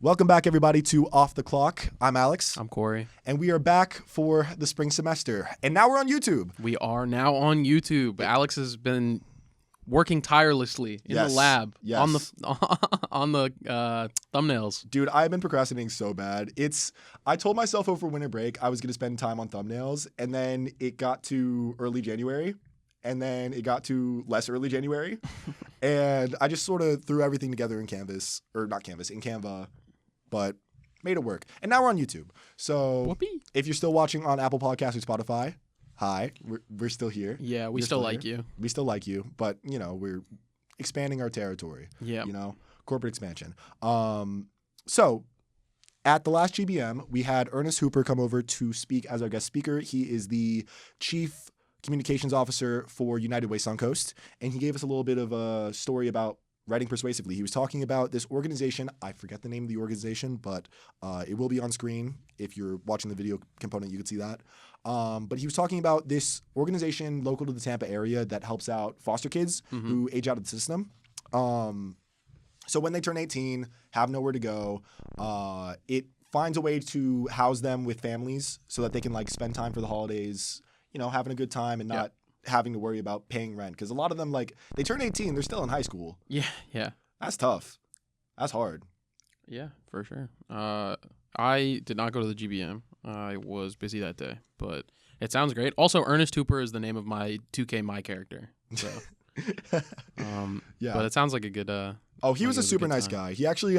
Welcome back, everybody, to Off the Clock. I'm Alex. I'm Corey. And we are back for the spring semester. And now we're on YouTube. We are now on YouTube. Alex has been working tirelessly in the lab on the thumbnails. Dude, I've been procrastinating so bad. I told myself over winter break I was going to spend time on thumbnails, and then it got to early January, and then it got to less early January, and I just sort of threw everything together in Canva, but made it work. And now we're on YouTube. So Whoopee. If you're still watching on Apple Podcasts or Spotify, hi, we're still here. Yeah, we still like you. We still like you, but, we're expanding our territory. Yeah. Corporate expansion. So at the last GBM, we had Ernest Hooper come over to speak as our guest speaker. He is the Chief Communications Officer for United Way Suncoast, and he gave us a little bit of a story about writing persuasively. He was talking about this organization. I forget the name of the organization, but it will be on screen. If you're watching the video component, you can see that. But he was talking about this organization local to the Tampa area that helps out foster kids who age out of the system. So when they turn 18, have nowhere to go, it finds a way to house them with families so that they can spend time for the holidays, having a good time and not having to worry about paying rent. Because a lot of them, they turn 18, they're still in high school. Yeah. That's tough. That's hard. Yeah, for sure. I did not go to the GBM. I was busy that day, but it sounds great. Also, Ernest Hooper is the name of my 2K My character. So, yeah. But it sounds like a good. He was a super nice guy. He actually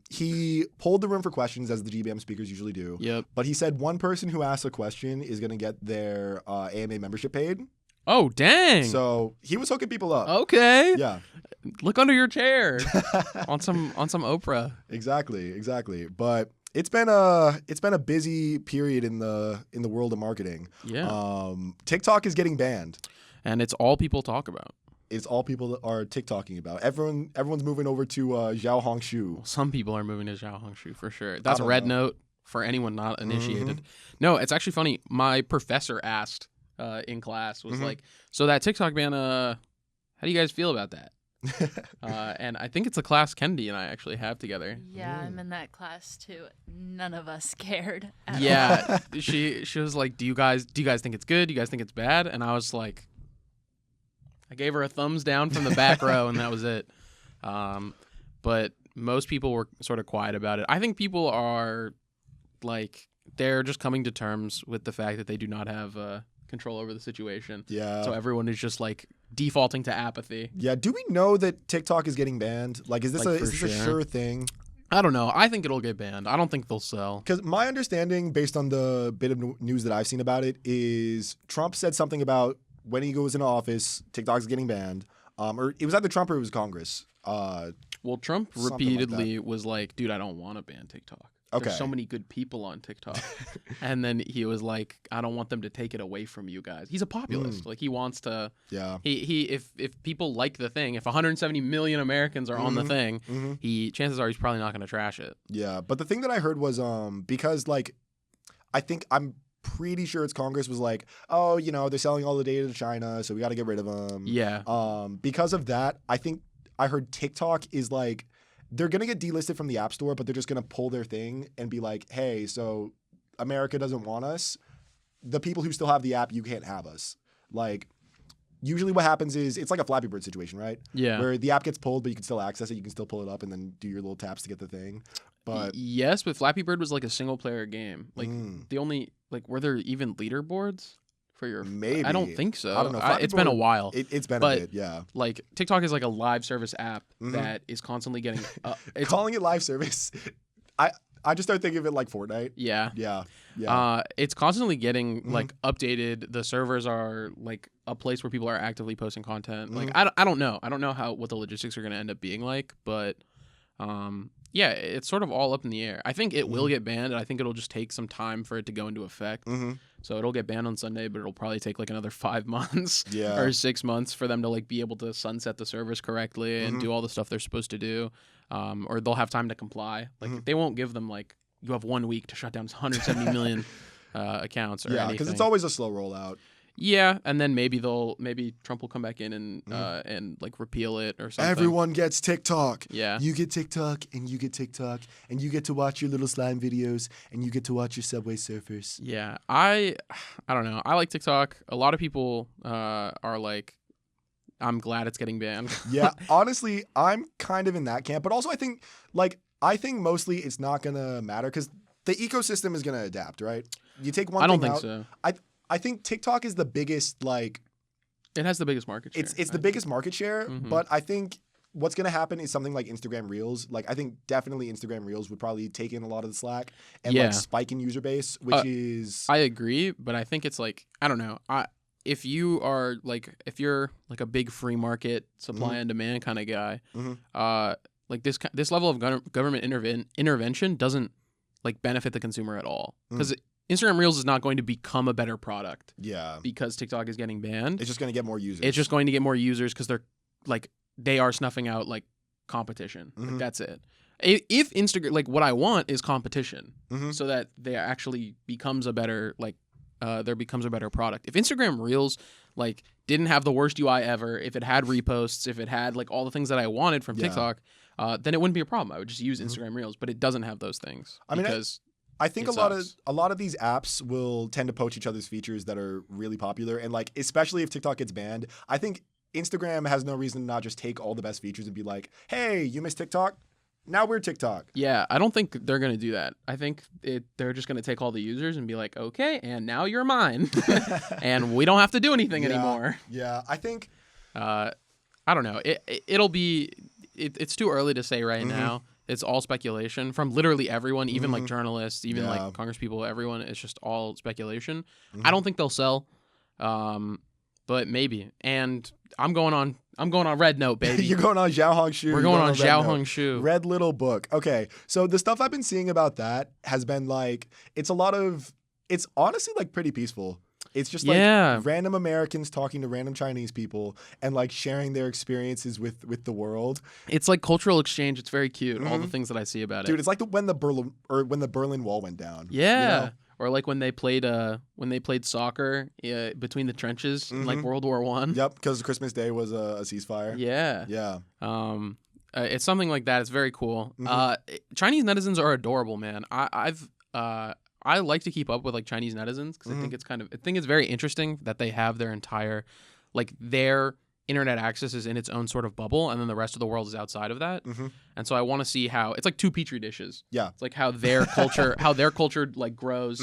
he pulled the room for questions as the GBM speakers usually do. Yep. But he said one person who asks a question is going to get their AMA membership paid. Oh, dang. So he was hooking people up. Okay. Yeah. Look under your chair on some Oprah. Exactly. But it's been a busy period in the world of marketing. Yeah. TikTok is getting banned. And it's all people talk about. It's all people are TikToking about. Everyone's moving over to Zhao Hongshu. Some people are moving to Zhao Hongshu for sure. That's a red note for anyone not initiated. No, it's actually funny. My professor asked in class was like, so that TikTok ban, how do you guys feel about that? And I think it's a class Kennedy and I actually have together. Yeah, I'm in that class too. None of us cared. Yeah, she was like, do you guys think it's good? Do you guys think it's bad? And I was like, I gave her a thumbs down from the back row, and that was it. But most people were sort of quiet about it. I think people are they're just coming to terms with the fact that they do not have control over the situation. Yeah. So everyone is just defaulting to apathy. Yeah. Do we know that TikTok is getting banned? Is this a sure thing? I don't know. I think it'll get banned. I don't think they'll sell. Because my understanding, based on the bit of news that I've seen about it, is Trump said something about when he goes into office, TikTok's getting banned. Or it was either Trump or it was Congress. Well, Trump repeatedly was like, dude, I don't want to ban TikTok. Okay. There's so many good people on TikTok. And then he was like, I don't want them to take it away from you guys. He's a populist. He wants to. Yeah. If people like the thing, if 170 million Americans are on the thing, chances are he's probably not going to trash it. Yeah. But the thing that I heard was because I think I'm pretty sure it's Congress was like, oh, they're selling all the data to China, so we got to get rid of them. Yeah. Because of that, I think I heard TikTok is they're going to get delisted from the App Store, but they're just going to pull their thing and be like, hey, so America doesn't want us. The people who still have the app, you can't have us. Usually what happens is it's like a Flappy Bird situation, right? Yeah. Where the app gets pulled, but you can still access it. You can still pull it up and then do your little taps to get the thing. But yes, but Flappy Bird was a single player game. The only, were there even leaderboards? For your maybe I don't think so. I don't know. It's been a while. It's been a bit, yeah. TikTok is a live service app that is constantly getting. Calling it live service, I just start thinking of it like Fortnite. Yeah. Yeah. It's constantly getting updated. The servers are a place where people are actively posting content. I don't know. I don't know what the logistics are going to end up being like, but yeah, it's sort of all up in the air. I think it will get banned, and I think it'll just take some time for it to go into effect. So it'll get banned on Sunday, but it'll probably take another 5 months or 6 months for them to be able to sunset the servers correctly and do all the stuff they're supposed to do. Or they'll have time to comply. They won't give them you have 1 week to shut down 170 million accounts or anything. Yeah, because it's always a slow rollout. Yeah, and then maybe Trump will come back in and like repeal it or something. Everyone gets TikTok. Yeah. You get TikTok, and you get TikTok, and you get to watch your little slime videos, and you get to watch your Subway Surfers. Yeah, I don't know. I like TikTok. A lot of people are like, I'm glad it's getting banned. Yeah, honestly, I'm kind of in that camp, but also I think mostly it's not gonna matter because the ecosystem is gonna adapt, right? You take one. I don't thing think out, so. I think TikTok is the biggest like. It has the biggest market share. It's the biggest market share, Mhm. but I think what's going to happen is something like Instagram Reels. Like I think definitely Instagram Reels would probably take in a lot of the slack and Yeah. like spike in user base, which is I agree, but I think it's like, I don't know. If you're like a big free market supply and demand kind of guy, Mhm. like this level of government intervention doesn't like benefit the consumer at all, because Instagram Reels is not going to become a better product yeah, because TikTok is getting banned. it's just going to get more users. It's just going to get more users because they are snuffing out like competition. Like, Mhm. that's it. If Instagram, like, what I want is competition, Mhm. so that there actually becomes a better there becomes a better product. If Instagram Reels like didn't have the worst UI ever, if it had reposts, if it had like all the things that I wanted from Yeah. TikTok, then it wouldn't be a problem. I would just use Instagram Reels, but it doesn't have those things. I mean, because I think it a sucks. lot of these apps will tend to poach each other's features that are really popular, and like especially if TikTok gets banned, I think Instagram has no reason to not just take all the best features and be like, "Hey, you missed TikTok? Now we're TikTok." Yeah, I don't think they're gonna do that. I think they're just gonna take all the users and be like, okay, and now you're mine, and we don't have to do anything Yeah. anymore. Yeah, I think I don't know. It's too early to say right Mhm. now. It's all speculation from literally everyone, even like Mhm. journalists, even Yeah. like congresspeople, everyone. It's just all speculation. Mhm. I don't think they'll sell, but maybe. And I'm going on Red Note, baby. you're going on Xiao Hong Shu. We're you're going on Red Xiao Note. Hong Shu. Red Little Book. Okay, so the stuff I've been seeing about that has been like it's honestly like pretty peaceful. It's just like Yeah. random Americans talking to random Chinese people and like sharing their experiences with the world. It's like cultural exchange. It's very cute. All the Mhm. things that I see about Dude, it. it's like when the Berlin Wall went down. Yeah. You know? Or like when they played soccer between the trenches in like Mhm. World War One. Yep, because Christmas Day was a ceasefire. Yeah. Yeah. It's something like that. It's very cool. Mhm. Chinese netizens are adorable, man. I like to keep up with like Chinese netizens because Mhm. I think it's very interesting that they have their entire their internet access is in its own sort of bubble, and then the rest of the world is outside of that. Mhm. And so I want to see how it's like two petri dishes. Yeah. It's like how their culture like grows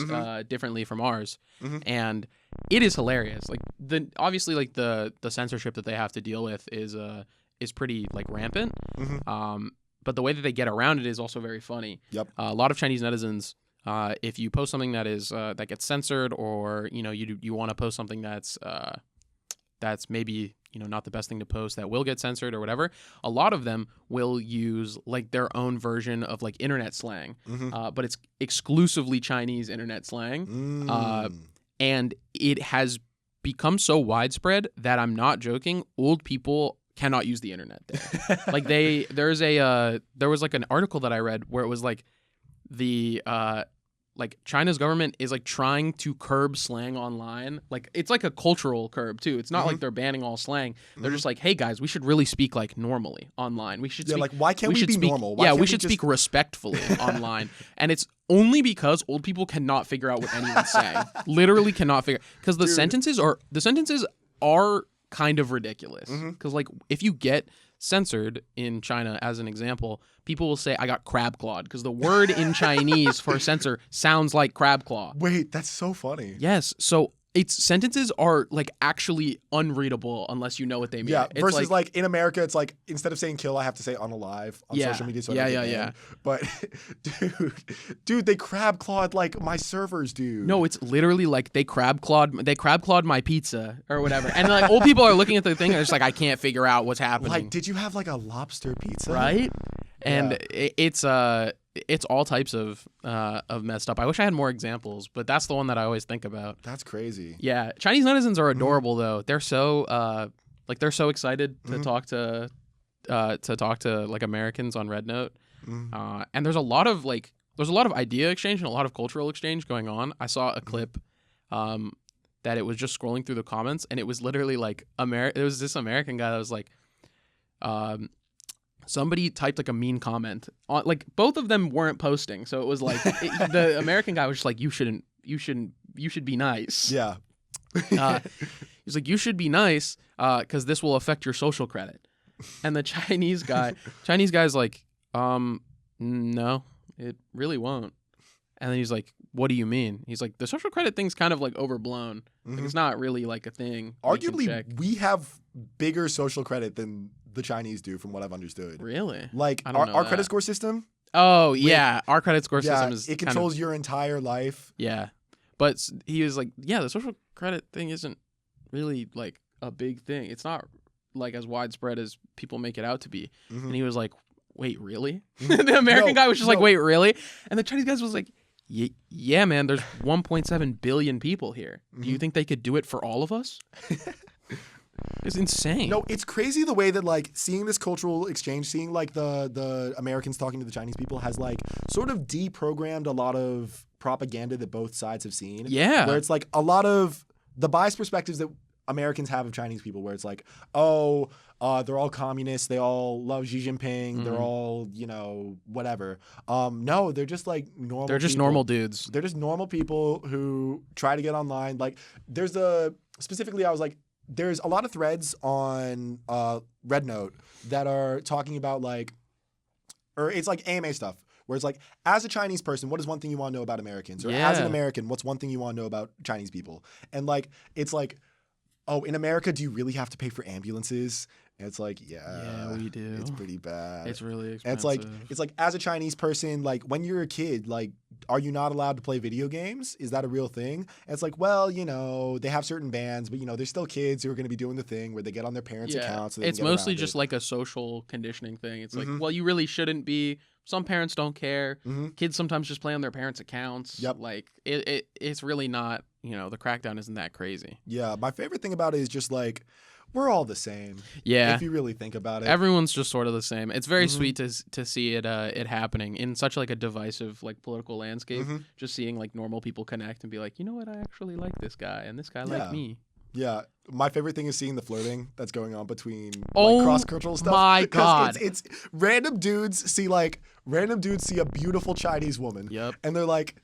differently from ours, Mhm. and it is hilarious. Like obviously like the censorship that they have to deal with is pretty like rampant. Mhm. But the way that they get around it is also very funny. Yep. A lot of Chinese netizens, if you post something that is that gets censored, or you want to post something that's maybe not the best thing to post, that will get censored or whatever, a lot of them will use like their own version of like internet slang, Mhm. but it's exclusively Chinese internet slang, Mm. and it has become so widespread that I'm not joking. Old people cannot use the internet there. Like there was like an article that I read where it was like like China's government is like trying to curb slang online. Like it's like a cultural curb too. It's not like they're banning all slang. They're just like, hey guys, we should really speak like normally online. We should Yeah, speak, like why can't we should be speak, normal? Why yeah, can't we should just- speak respectfully online. And it's only because old people cannot figure out what anyone's saying. Literally cannot figure, because the sentences are kind of ridiculous. Because like if you get censored in China, as an example, people will say, I got crab clawed, because the word in Chinese for censor sounds like crab claw. Wait, that's so funny. Yes. So its sentences are like actually unreadable unless you know what they mean. Yeah, It's versus like in America, it's like instead of saying kill, I have to say unalive on Yeah, social media. So I yeah, don't get yeah, banned. But dude, they crab clawed like my servers, dude. no, it's literally like they crab clawed my pizza or whatever. And like old people are looking at the thing and it's like, I can't figure out what's happening. like, did you have like a lobster pizza? Right? And Yeah. it's all types of messed up. I wish I had more examples, but that's the one that I always think about. That's crazy. Yeah, Chinese netizens are adorable though. They're so they're so excited to talk to like Americans on Red Note. And there's a lot of idea exchange and a lot of cultural exchange going on. I saw a clip that it was just scrolling through the comments, and it was literally like there was this American guy that was like, somebody typed like a mean comment on, like both of them weren't posting, so it was like the American guy was just like, you should be nice. Yeah. He's like, you should be nice because this will affect your social credit. And the Chinese guy's like, no, it really won't. And then he's like, what do you mean? He's like, the social credit thing's kind of like overblown. Like, it's not really like a thing. Arguably, we have bigger social credit than the Chinese do, from what I've understood. Really? Like I don't know our that. credit score system. Oh yeah, our credit score system is it controls your entire life. Yeah, but he was like, yeah, the social credit thing isn't really like a big thing. It's not like as widespread as people make it out to be. And he was like, wait, really? The American guy was just like, wait, really? And the Chinese guy was like, yeah, man, there's 1.7 billion people here. Do you think they could do it for all of us? It's insane. No, it's crazy the way that like seeing this cultural exchange, seeing like the Americans talking to the Chinese people has like sort of deprogrammed a lot of propaganda that both sides have seen. Yeah. Where it's like a lot of the biased perspectives that Americans have of Chinese people, where it's like, oh, they're all communists, they all love Xi Jinping, they're all, whatever. No, they're just like normal. They're just people. normal dudes. They're just normal people who try to get online. Like specifically, I was like, there's a lot of threads on Rednote that are talking about or it's like AMA stuff, where it's like, as a Chinese person, what is one thing you want to know about Americans? Or as an American, what's one thing you want to know about Chinese people? And like, it's like, oh, in America, do you really have to pay for ambulances? And it's like, yeah, we do. It's pretty bad. It's really expensive. And it's like as a Chinese person, like when you're a kid, like, are you not allowed to play video games? Is that a real thing? And it's like, well, they have certain bans, but they're still kids who are going to be doing the thing where they get on their parents' accounts. So it's mostly just like a social conditioning thing. It's like, well, you really shouldn't be. Some parents don't care. Kids sometimes just play on their parents' accounts. Yep. Like it's really not. The crackdown isn't that crazy. Yeah, my favorite thing about it is just like, we're all the same. Yeah. If you really think about it. Everyone's just sort of the same. It's very sweet to see it happening in such like a divisive like political landscape. Just seeing like normal people connect and be like, you know what, I actually like this guy and this guy like me. Yeah. My favorite thing is seeing the flirting that's going on between Oh cross-cultural stuff. my God. It's random dudes see a beautiful Chinese woman. Yep. And they're like,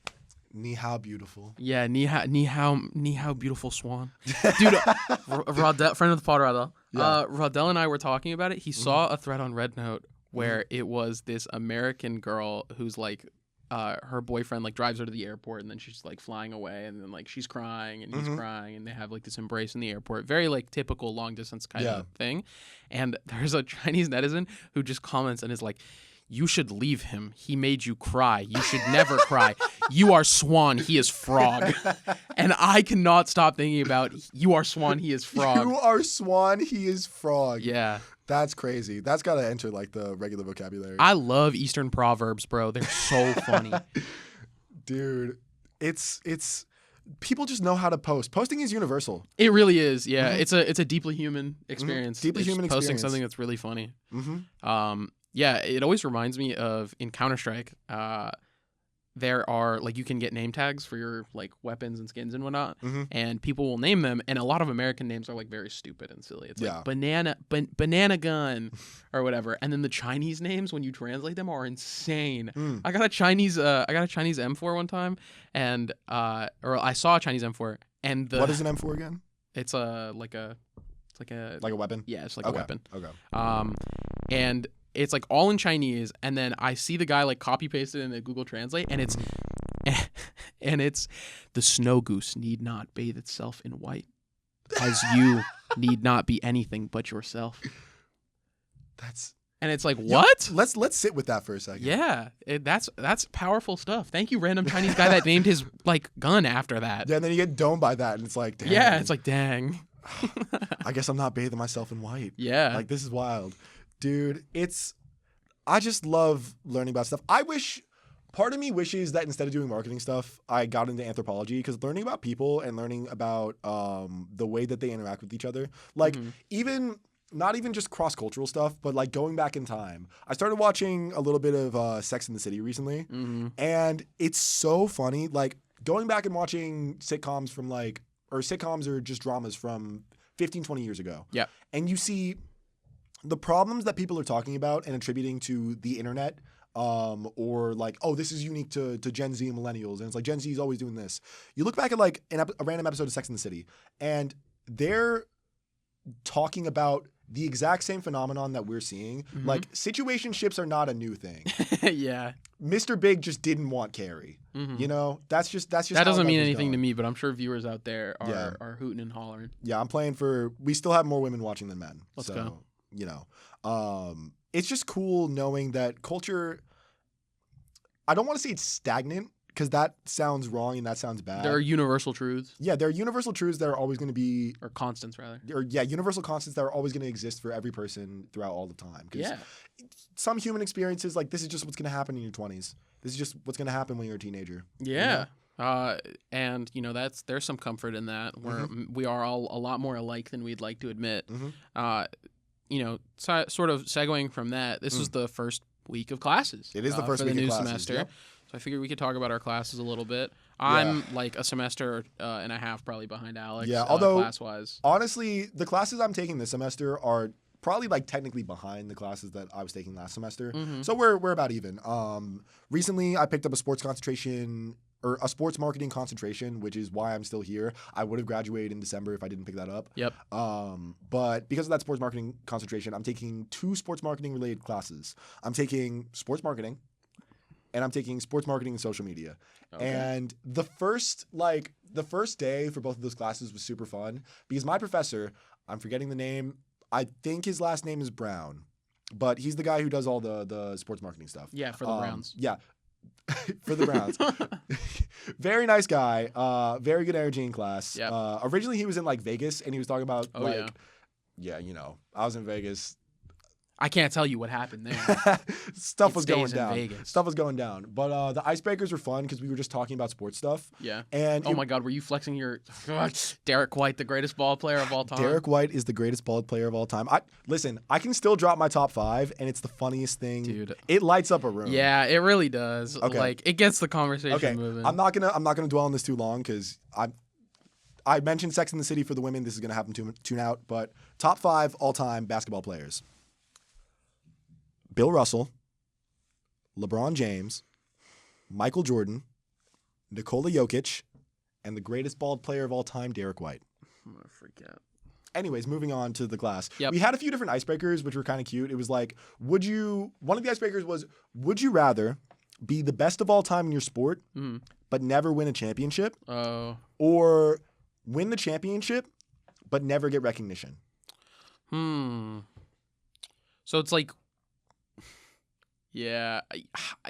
ni hao beautiful. Yeah, ni hao beautiful swan. Dude, Rodell, friend of the pod, Rodell. Rodell and I were talking about it. He saw a thread on Rednote where it was this American girl who's like, her boyfriend like drives her to the airport and then she's like flying away and then like she's crying and he's crying and they have like this embrace in the airport. Very like typical long distance kind of thing. And there's a Chinese netizen who just comments and is like, you should leave him. He made you cry. You should never cry. You are swan. He is frog. And I cannot stop thinking about you are swan. He is frog. You are swan. He is frog. Yeah. That's crazy. That's got to enter like the regular vocabulary. I love Eastern proverbs, bro. They're so funny. Dude, it's people just know how to post. Posting is universal. It really is. Yeah. It's a deeply human experience. Deeply human experience. Posting something that's really funny. Yeah, it always reminds me of in Counter-Strike, there are like you can get name tags for your like weapons and skins and whatnot, and people will name them, and a lot of American names are like very stupid and silly. It's like banana gun or whatever, and then the Chinese names when you translate them are insane. I got a Chinese M4 one time, and or I saw a Chinese M4, and what is an M4 again? It's like a weapon. Yeah, it's like a weapon. Okay. And it's like all in Chinese, and then I see the guy like copy paste it into Google Translate, and it's the snow goose need not bathe itself in white, as you need not be anything but yourself. And it's like, what? Let's sit with that for a second. Yeah, that's powerful stuff. Thank you, random Chinese guy that named his like gun after that. Yeah, and then you get domed by that, and it's like, dang. Yeah, it's like, dang. I guess I'm not bathing myself in white. Yeah. Like, this is wild. Dude, I just love learning about stuff. Part of me wishes that instead of doing marketing stuff, I got into anthropology, because learning about people and learning about the way that they interact with each other, like not even just cross-cultural stuff, but like going back in time. I started watching a little bit of Sex and the City recently, and it's so funny. Like going back and watching sitcoms from like or sitcoms are just dramas from 15, 20 years ago. Yeah. And you see the problems that people are talking about and attributing to the internet, or like, oh, this is unique to Gen Z and millennials. And it's like Gen Z is always doing this. You look back at like a random episode of Sex and the City, and they're talking about the exact same phenomenon that we're seeing. Mhm. Like, situationships are not a new thing. Yeah. Mr. Big just didn't want Carrie. Mhm. You know, that's just That how doesn't mean was anything to going. me, but I'm sure viewers out there Yeah. are hooting and hollering. Yeah, I'm playing for. We still have more women watching than men. Let's so, go. You know, it's just cool knowing that culture. I don't want to say it's stagnant because that sounds wrong and that sounds bad. There are universal truths, Yeah, there are universal truths that are always going to be, or constants rather. or yeah, universal constants that are always going to exist for every person throughout all the time. 'Cause Yeah. some human experiences, like this is just what's going to happen in your 20s. This is just what's going to happen when you're a teenager. Yeah. And there's some comfort in that. We are all a lot more alike than we'd like to admit. Mhm. Sort of segueing from that, this was the first week of classes. It is the first for week the of new classes, semester. yep. So I figured we could talk about our classes a little bit. I'm like a semester and a half probably behind Alex. Yeah, although- class wise. Honestly, the classes I'm taking this semester are probably like technically behind the classes that I was taking last semester. Mhm. So we're about even. Recently I picked up a sports concentration or a sports marketing concentration, which is why I'm still here. I would have graduated in December if I didn't pick that up. Yep. But because of that sports marketing concentration, I'm taking 2 sports marketing related classes. I'm taking sports marketing and I'm taking sports marketing and social media. Okay. And the first day for both of those classes was super fun because my professor, I'm forgetting the name, I think his last name is Brown, but he's the guy who does all the sports marketing stuff. Yeah, for the Browns. Yeah. For the Browns. Very nice guy. Very good energy in class. Yep. Originally he was in like Vegas and he was talking about Oh, like yeah. yeah, you know, I was in Vegas. I can't tell you what happened there. Stuff It was going stays in down. Vegas. Stuff was going down. But the icebreakers were fun because we were just talking about sports stuff. Yeah. And Oh my God, were you flexing your Derek White, the greatest ball player of all time? Derek White is the greatest ball player of all time. I can still drop my top 5, and it's the funniest thing. Dude. It lights up a room. Yeah, it really does. Okay. Like it gets the conversation Okay. moving. I'm not gonna dwell on this too long because I mentioned Sex and the City for the women. This is gonna happen to tune out. But top 5 all time basketball players: Bill Russell, LeBron James, Michael Jordan, Nikola Jokic, and the greatest bald player of all time, Derek White. I'm gonna freak out. Anyways, moving on to the class. Yep. We had a few different icebreakers, which were kind of cute. It was like, one of the icebreakers was, would you rather be the best of all time in your sport, Mhm. but never win a championship, Oh. or win the championship, but never get recognition? So it's like, yeah.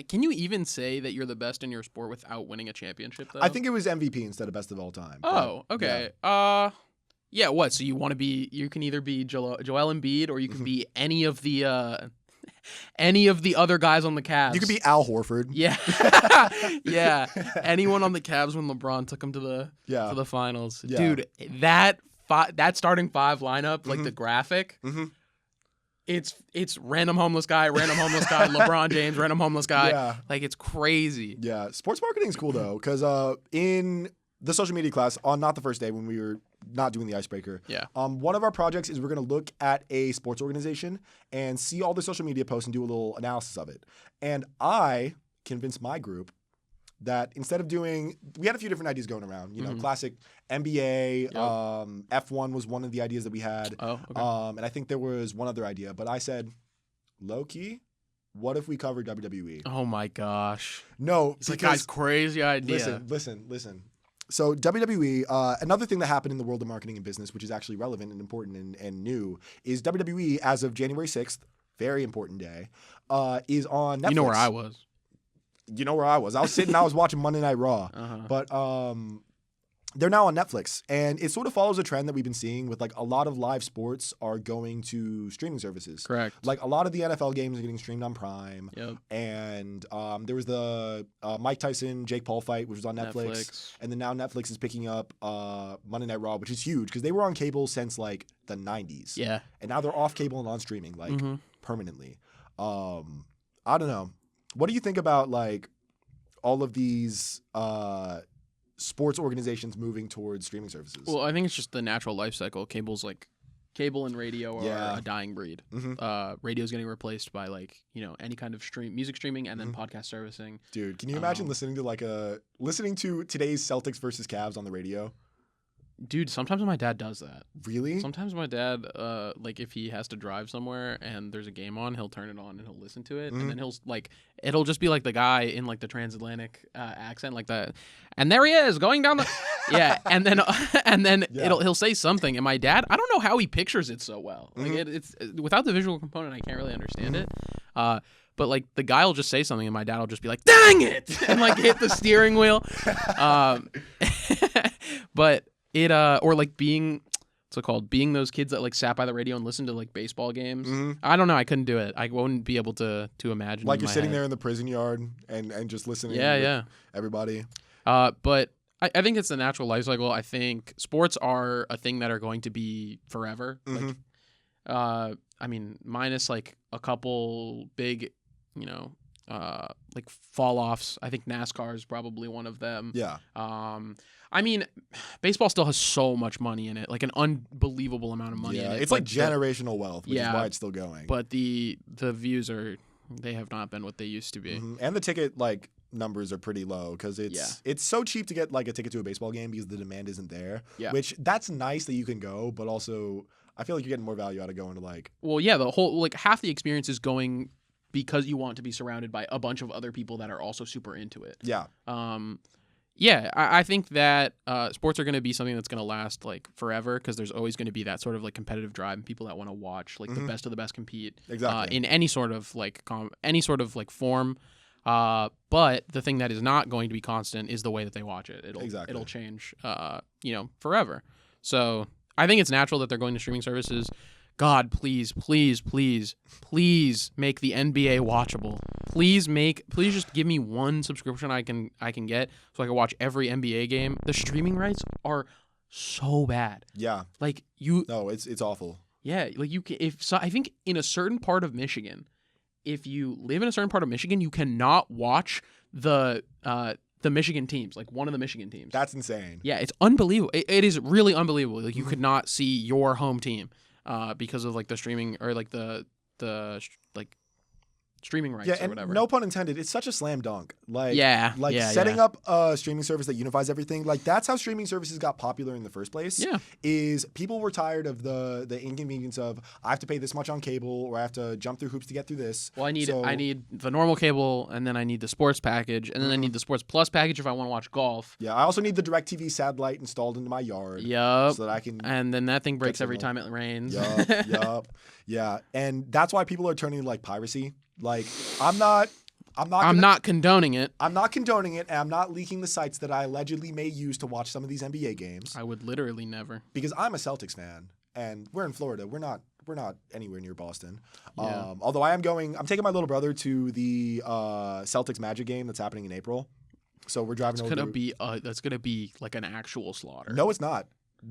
Can you even say that you're the best in your sport without winning a championship, though? I think it was MVP instead of best of all time. but, Oh, okay. Yeah. What? So you want to be? You can either be Joel Embiid, or you can be any of the other guys on the Cavs. You could be Al Horford. Yeah. Yeah. Anyone on the Cavs when LeBron took them to the finals. Yeah. Dude, that starting 5 lineup, like the graphic. Mhm. It's random homeless guy, LeBron James, random homeless guy. Yeah. Like it's crazy. Yeah, sports marketing is cool though, because in the social media class on not the first day when we were not doing the icebreaker, Yeah. one of our projects is we're going to look at a sports organization and see all the social media posts and do a little analysis of it. And I convinced my group that instead of we had a few different ideas going around. You know, classic NBA, Yep. F1 was one of the ideas that we had. Oh, okay. And I think there was one other idea, but I said, low key, what if we cover WWE? Oh my gosh. No, It's like, because guys, crazy idea. listen. So WWE, another thing that happened in the world of marketing and business, which is actually relevant and important and new, is WWE as of January 6th, very important day, is on Netflix. You know where I was. You know where I was. I was watching Monday Night Raw. Uh-huh. But they're now on Netflix, and it sort of follows a trend that we've been seeing with like a lot of live sports are going to streaming services. Correct. Like a lot of the NFL games are getting streamed on Prime. Yep. And there was the Mike Tyson Jake Paul fight, which was on Netflix. And then now Netflix is picking up Monday Night Raw, which is huge because they were on cable since like the 90s. Yeah. And now they're off cable and on streaming like Mhm. permanently. I don't know. What do you think about like all of these sports organizations moving towards streaming services. Well, I think it's just the natural life cycle. Cable and radio are Yeah. a dying breed. Mhm. Radio's getting replaced by any kind of music streaming and then podcast servicing. Dude, can you imagine listening to today's Celtics versus Cavs on the radio? Dude, sometimes my dad does that. Really? Sometimes my dad, if he has to drive somewhere and there's a game on, he'll turn it on and he'll listen to it, and then it'll just be like the guy in like the transatlantic accent, like that, and there he is going down the, yeah, and then Yeah. he'll say something, and my dad, I don't know how he pictures it so well, like it's without the visual component, I can't really understand it, but like the guy will just say something, and my dad will just be like, "Dang it!" and like hit the steering wheel, but. Or like being, what's it called? Being those kids that like sat by the radio and listened to like baseball games. I don't know. I couldn't do it. I wouldn't be able to imagine. Like in you're my sitting head. there in the prison yard and just listening. Yeah, with yeah. Everybody. But I think it's the natural life cycle. I think sports are a thing that are going to be forever. Like, I mean, minus like a couple big, like fall offs. I think NASCAR is probably one of them. Yeah. I mean, baseball still has so much money in it, like an unbelievable amount of money in Yeah. it. It's like generational wealth, which is Yeah. why it's still going. But the views they have not been what they used to be. And the ticket numbers are pretty low because it's so cheap to get like a ticket to a baseball game because the demand isn't there. Yeah. Which that's nice that you can go, but also I feel like you're getting more value out of going to Well, yeah, the whole half the experience is going because you want to be surrounded by a bunch of other people that are also super into it. Yeah. Yeah, I think that sports are going to be something that's going to last like forever because there's always going to be that sort of like competitive drive and people that want to watch like the best of the best compete Exactly. in any sort of like form. But the thing that is not going to be constant is the way that they watch it. It'll change forever. So I think it's natural that they're going to streaming services. God, please, please, please, please make the NBA watchable. Please just give me one subscription I can get so I can watch every NBA game. The streaming rights are so bad. Yeah. Like you. No, it's awful. Yeah, like you can. I think in a certain part of Michigan, if you live in a certain part of Michigan, you cannot watch the Michigan teams, like one of the Michigan teams. That's insane. Yeah, it's unbelievable. It is really unbelievable. Like you could not see your home team. Because of like the streaming or like the streaming rights or whatever. No pun intended. It's such a slam dunk. Setting yeah. up a streaming service that unifies everything. Like that's how streaming services got popular in the first place. Yeah. Is people were tired of the inconvenience of I have to pay this much on cable or I have to jump through hoops to get through this. Well, I need the normal cable and then I need the sports package and then I need the sports plus package if I want to watch golf. Yeah, I also need the DirecTV satellite installed into my yard. Yup. So that I can. And then that thing breaks every time it rains. Yup. Yeah, and that's why people are turning to like piracy. Like I'm not condoning it. I'm not condoning it, and I'm not leaking the sites that I allegedly may use to watch some of these NBA games. I would literally never. Because I'm a Celtics fan, and we're in Florida. We're not anywhere near Boston. Yeah. Although I'm taking my little brother to the Celtics Magic game that's happening in April. So we're driving over. That's gonna be like an actual slaughter. No, it's not.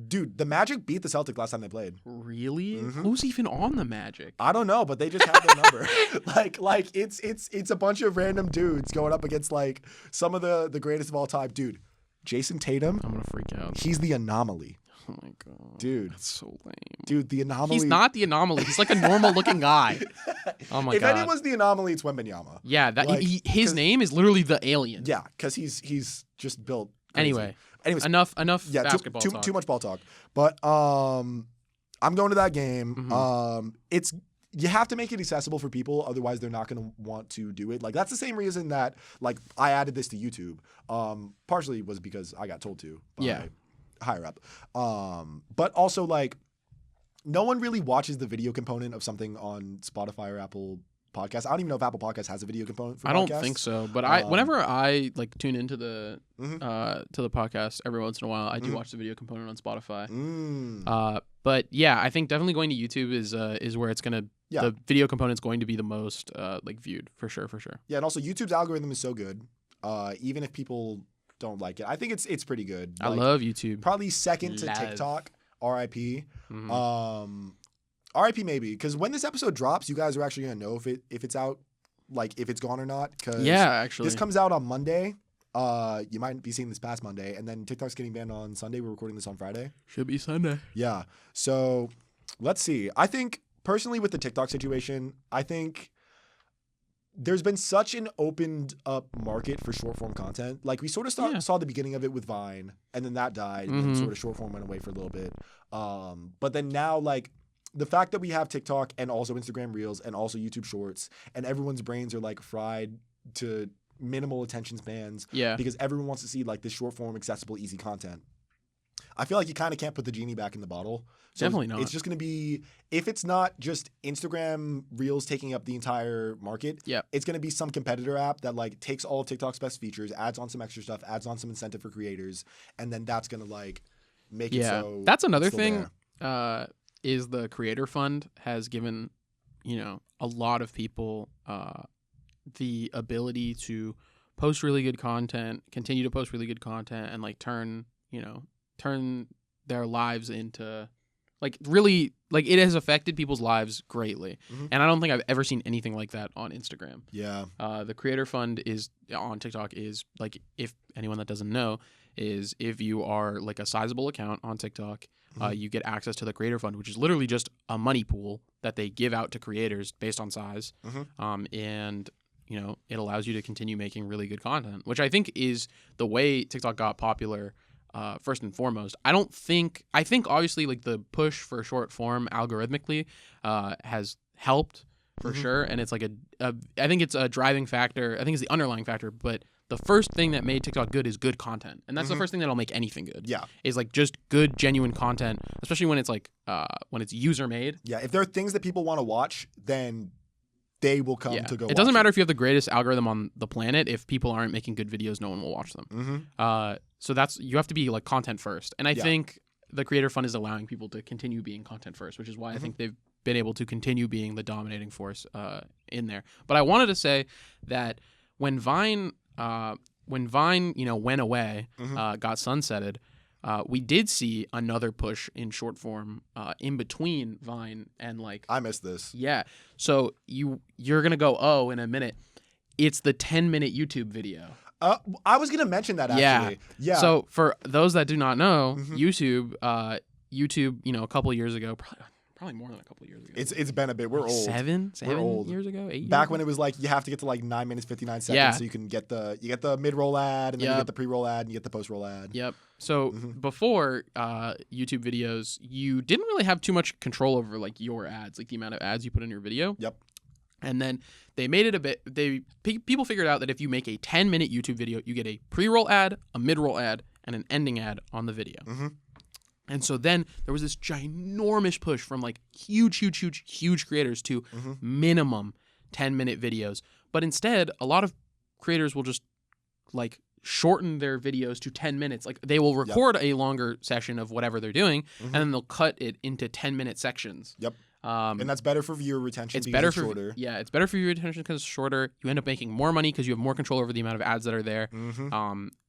Dude, the Magic beat the Celtics last time they played. Really? Who's even on the Magic? I don't know, but they just have their number. Like it's a bunch of random dudes going up against like some of the greatest of all time. Dude, Jason Tatum. I'm gonna freak out. He's the anomaly. Oh my god. Dude. That's so lame. Dude, the anomaly. He's not the anomaly. He's like a normal looking guy. Oh my if god. If anyone's the anomaly, it's Wembanyama. Yeah, his name is literally the alien. Yeah, because he's just built crazy. Anyways, enough yeah, basketball talk. Too much ball talk. But I'm going to that game. You have to make it accessible for people, otherwise they're not going to want to do it. Like that's the same reason that like I added this to YouTube. Partially was because I got told to by higher up. But also like no one really watches the video component of something on Spotify or Apple Podcasts. I don't even know if Apple Podcasts has a video component for podcasts. I don't think so, but whenever I like tune into the to the podcast every once in a while, I do watch the video component on Spotify. But yeah, I think definitely going to YouTube is where it's gonna the video component's going to be the most like viewed for sure. Yeah, and also YouTube's algorithm is so good. Even if people don't like it, I think it's pretty good. I love YouTube. Probably second to TikTok. R.I.P. R.I.P. maybe, because when this episode drops, you guys are actually gonna know if it's out, like if it's gone or not. Cause actually, this comes out on Monday, You might be seeing this past Monday, and then TikTok's getting banned on Sunday. We're recording this on Friday. Should be Sunday. Yeah. So let's see. I think personally with the TikTok situation, I think there's been such an opened up market for short form content. Like we sort of saw the beginning of it with Vine, and then that died, and then sort of short form went away for a little bit. But then now, like the fact that we have TikTok and also Instagram Reels and also YouTube Shorts, and everyone's brains are like fried to minimal attention spans. Yeah. Because everyone wants to see like this short form, accessible, easy content. I feel like you kind of can't put the genie back in the bottle. So Definitely not. It's just going to be, if it's not just Instagram Reels taking up the entire market, it's going to be some competitor app that like takes all of TikTok's best features, adds on some extra stuff, adds on some incentive for creators, and then that's going to like make it so. That's another it's still thing. Is the Creator Fund has given, a lot of people the ability to post really good content, continue to post really good content, and like turn their lives into like really like it has affected people's lives greatly. And I don't think I've ever seen anything like that on Instagram. Yeah. The Creator Fund is on TikTok is like, if anyone that doesn't know, is if you are like a sizable account on TikTok, you get access to the Creator Fund, which is literally just a money pool that they give out to creators based on size. And it allows you to continue making really good content, which I think is the way TikTok got popular. First and foremost, I think obviously like the push for short form algorithmically has helped for sure, and it's like I think it's a driving factor. I think it's the underlying factor, but the first thing that made TikTok good is good content, and that's the first thing that'll make anything good. Yeah, is like just good, genuine content, especially when it's like when it's user made. Yeah, if there are things that people want to watch, then they will come to go. It doesn't matter if you have the greatest algorithm on the planet. If people aren't making good videos, no one will watch them. So you have to be like content first. And I think the Creator Fund is allowing people to continue being content first, which is why I think they've been able to continue being the dominating force in there. But I wanted to say that when Vine went away, got sunsetted, we did see another push in short form in between Vine and like. I missed this. Yeah. So you're gonna go in a minute. It's the 10-minute YouTube video. I was gonna mention that actually. Yeah. So for those that do not know, YouTube, a couple of years ago, probably more than a couple of years ago. It's been a bit. We're old. Seven We're old. years ago, 8 years Back ago? when it was like you have to get to like 9 minutes 59 seconds, so you can get the mid-roll ad, and then you get the pre-roll ad, and you get the post-roll ad. Yep. So before YouTube videos, you didn't really have too much control over like your ads, like the amount of ads you put in your video. Yep. And then they made it a bit. People figured out that if you make a 10-minute YouTube video, you get a pre-roll ad, a mid-roll ad, and an ending ad on the video. And so then there was this ginormous push from like huge creators to minimum 10-minute videos. But instead, a lot of creators will just like shorten their videos to 10 minutes. Like they will record a longer session of whatever they're doing, and then they'll cut it into 10-minute sections. Yep. And that's better for viewer retention. It's better for shorter. Yeah, it's better for viewer retention because it's shorter. You end up making more money because you have more control over the amount of ads that are there.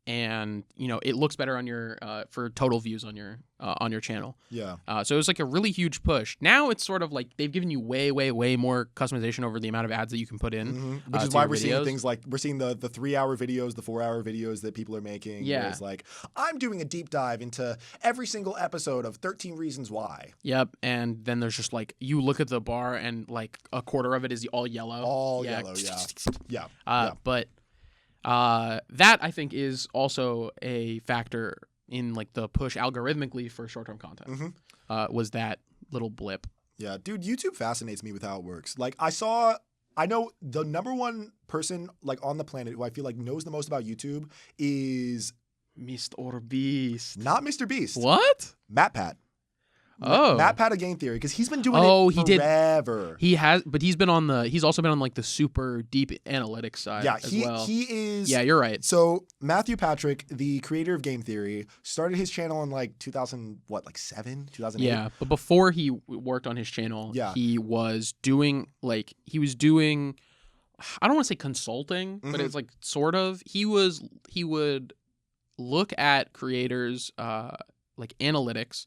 And it looks better on your for total views on your channel. Yeah. So it was like a really huge push. Now it's sort of like they've given you way more customization over the amount of ads that you can put in. Which is why we're seeing things like we're seeing the 3-hour videos, the 4-hour videos that people are making. Yeah. Where it's like, I'm doing a deep dive into every single episode of 13 Reasons Why. Yep. And then there's just like you look at the bar and like a quarter of it is all yellow. All yellow. Yeah. But that I think is also a factor in like the push algorithmically for short-term content. Was that little blip. Yeah, dude, YouTube fascinates me with how it works. Like I know the number one person like on the planet who I feel like knows the most about YouTube is Mr. Beast. Not Mr. Beast. What? MatPat. Oh, MatPat of Game Theory, because he's been doing it forever. He has, but he's also been on like the super deep analytics side. Yeah, as well. he is. Yeah, you're right. So Matthew Patrick, the creator of Game Theory, started his channel in like 2007, 2008. Yeah, but before he worked on his channel, he was doing. I don't want to say consulting, but it's like sort of. He would look at creators like analytics.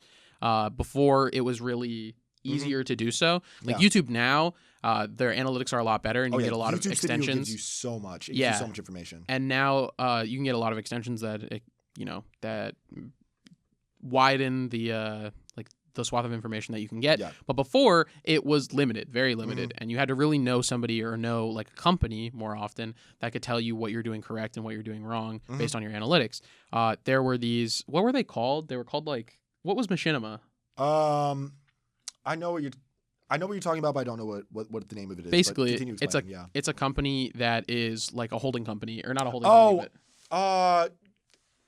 Before it was really easier to do so. Like Yeah. YouTube now, their analytics are a lot better, and you get a lot YouTube of Studio extensions. gives you so much. It gives Yeah. you so much information. And now you can get a lot of extensions that that widen the the swath of information that you can get. Yeah. But before, it was limited, very limited, and you had to really know somebody or know like a company more often that could tell you what you're doing correct and what you're doing wrong based on your analytics. There were these, what were they called? They were called like, what was Machinima? I know what you're talking about, but I don't know what the name of it is. Basically, but continue explaining, it's a company that is like a holding company, or not a holding Oh, company, but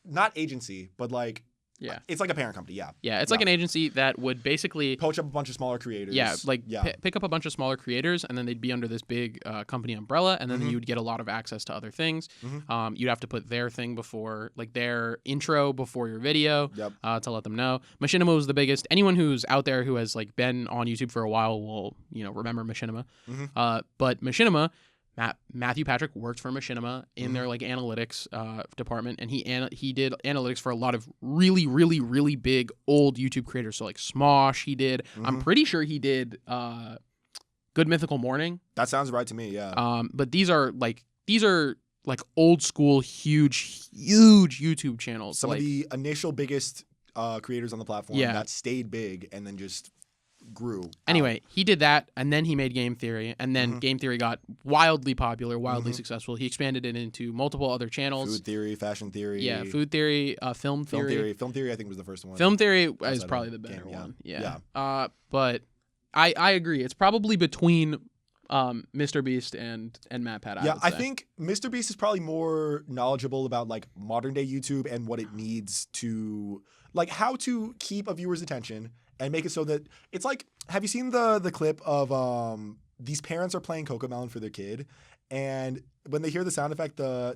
not agency, but like yeah. it's like a parent company. Yeah. Yeah, it's like an agency that would basically Poach up a bunch of smaller creators. pick up a bunch of smaller creators, and then they'd be under this big company umbrella, and then Mm-hmm. you would get a lot of access to other things. You'd have to put their thing before, like their intro before your video, Yep. to let them know. Machinima was the biggest. Anyone who's out there who has like been on YouTube for a while will remember Machinima. But Machinima. Matthew Patrick worked for Machinima in their like analytics department, and he did analytics for a lot of really, really, really big old YouTube creators. So like Smosh, he did. I'm pretty sure he did Good Mythical Morning. That sounds right to me. Yeah. But these are like old school, huge YouTube channels. Some like, of the initial biggest creators on the platform Yeah. that stayed big and then just grew. Anyway, he did that, and then he made Game Theory, and then Game Theory got wildly popular, wildly successful. He expanded it into multiple other channels. Food Theory, Fashion Theory. Yeah, Food Theory, Film Theory. Film Theory, I think, was the first one. Film Theory is Outside probably of the better game, yeah. one. Yeah. Yeah. But I agree. It's probably between Mr. Beast and Matt Pat. Yeah, would I say. think Mr. Beast is probably more knowledgeable about like modern day YouTube and what it needs to like how to keep a viewer's attention and make it so that it's like, have you seen the clip of these parents are playing Cocomelon for their kid, and when they hear the sound effect, the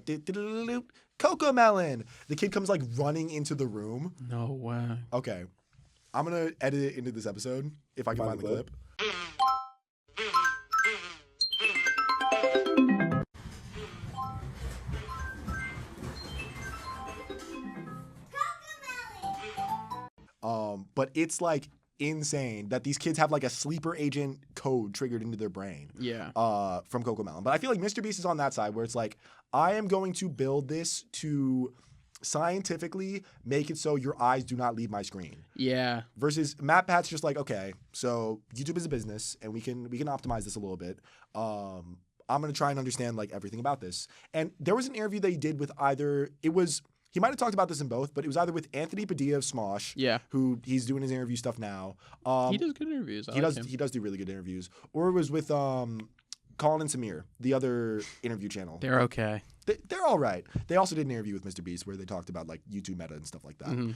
Cocomelon, the kid comes like running into the room. No way. Okay, I'm gonna edit it into this episode if I can find the clip. But it's like insane that these kids have like a sleeper agent code triggered into their brain Yeah. from Cocomelon. But I feel like Mr. Beast is on that side where it's like, I am going to build this to scientifically make it so your eyes do not leave my screen. Yeah. Versus Matt Pat's just like, okay, so YouTube is a business and we can optimize this a little bit. I'm gonna try and understand like everything about this. And there was an interview that he did with he might have talked about this in both, but it was either with Anthony Padilla of Smosh, Yeah. who he's doing his interview stuff now. He does good interviews. I He like does him. he does do really good interviews. Or it was with Colin and Samir, the other interview channel. They're okay. They're all right. They also did an interview with Mr. Beast where they talked about like YouTube meta and stuff like that.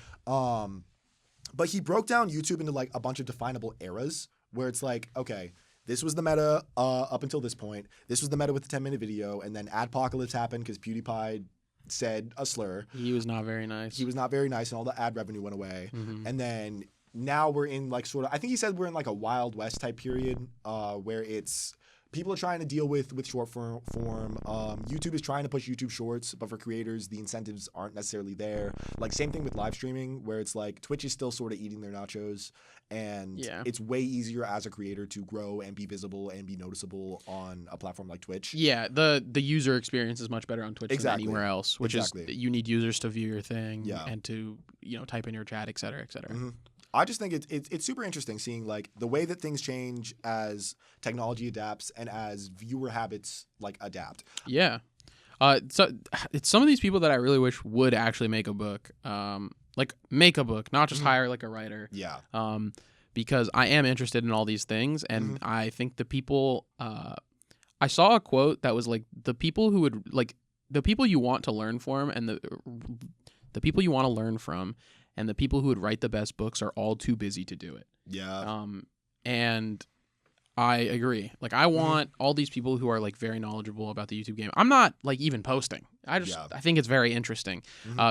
But he broke down YouTube into like a bunch of definable eras where it's like, okay, this was the meta up until this point. This was the meta with the 10-minute video, and then Adpocalypse happened because PewDiePie said a slur. He was not very nice. He was not very nice, and all the ad revenue went away. Mm-hmm. And then now we're in like sort of, I think he said we're in like a Wild West type period where it's people are trying to deal with short form. YouTube is trying to push YouTube Shorts, but for creators, the incentives aren't necessarily there. Like same thing with live streaming, where it's like Twitch is still sort of eating their nachos, and it's way easier as a creator to grow and be visible and be noticeable on a platform like Twitch. Yeah, the user experience is much better on Twitch Exactly. than anywhere else, which is you need users to view your thing and to type in your chat, et cetera, et cetera. Mm-hmm. I just think it's super interesting seeing like the way that things change as technology adapts and as viewer habits like adapt. Yeah. So it's some of these people that I really wish would actually make a book. Like make a book, not just hire like a writer. Yeah. Because I am interested in all these things, and I think the people. I saw a quote that was like the people who would like the people you want to learn from, and the people you want to learn from, and the people who would write the best books are all too busy to do it. Yeah. And I agree. Like, I want all these people who are like very knowledgeable about the YouTube game. I'm not like even posting. I think it's very interesting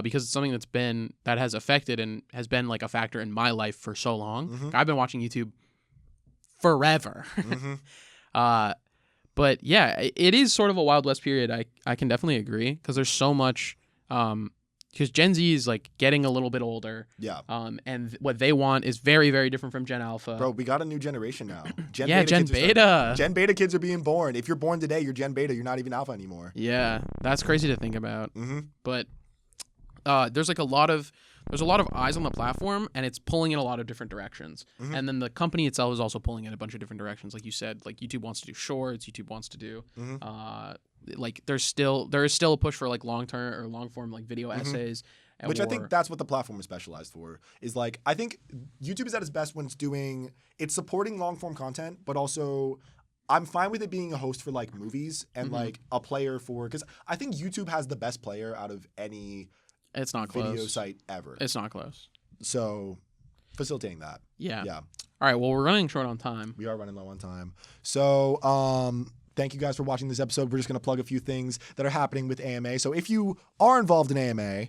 because it's something that has affected and has been like a factor in my life for so long. I've been watching YouTube forever. But yeah, it is sort of a Wild West period. I can definitely agree because there's so much because Gen Z is like getting a little bit older. Yeah. And what they want is very, very different from Gen Alpha. Bro, we got a new generation now. Gen yeah, Beta Gen kids are Beta. starting. Gen Beta kids are being born. If you're born today, you're Gen Beta. You're not even Alpha anymore. Yeah, that's crazy to think about. Mm-hmm. But there's like a lot of eyes on the platform, and it's pulling in a lot of different directions. Mhm. And then the company itself is also pulling in a bunch of different directions. Like you said, like YouTube wants to do shorts. YouTube wants to do like there is still a push for like long form like video essays. Which I think that's what the platform is specialized for. Is like I think YouTube is at its best when it's supporting long form content, but also I'm fine with it being a host for like movies and like a player for because I think YouTube has the best player out of any it's not video close. site ever. It's not close. So facilitating that. Yeah. Yeah. All right. Well, we're running short on time. We are running low on time. So thank you guys for watching this episode. We're just going to plug a few things that are happening with AMA. So if you are involved in AMA,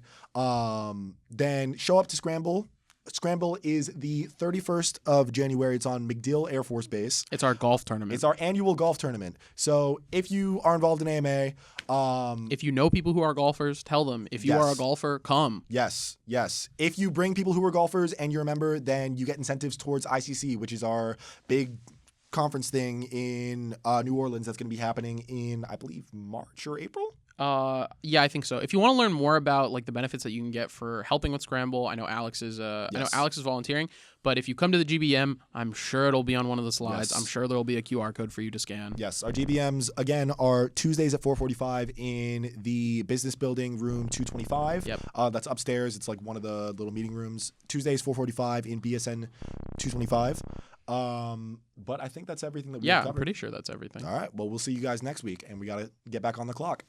then show up to Scramble. Scramble is the 31st of January. It's on MacDill Air Force Base. It's our golf tournament. It's our annual golf tournament. So if you are involved in AMA, if you know people who are golfers, tell them. If you Yes. are a golfer, come. yes. If you bring people who are golfers and you're a member, then you get incentives towards ICC, which is our big conference thing in New Orleans that's going to be happening in, I believe, March or April. Yeah, I think so. If you want to learn more about like the benefits that you can get for helping with Scramble, I know Alex is volunteering, but if you come to the GBM, I'm sure it'll be on one of the slides. Yes. I'm sure there'll be a QR code for you to scan. Yes, our GBMs again are Tuesdays at 4:45 in the business building room 225. Yep. That's upstairs. It's like one of the little meeting rooms. Tuesdays 4:45 in BSN 225. But I think that's everything that we Yeah, covered. I'm pretty sure that's everything. All right. Well, we'll see you guys next week, and we got to get back on the clock.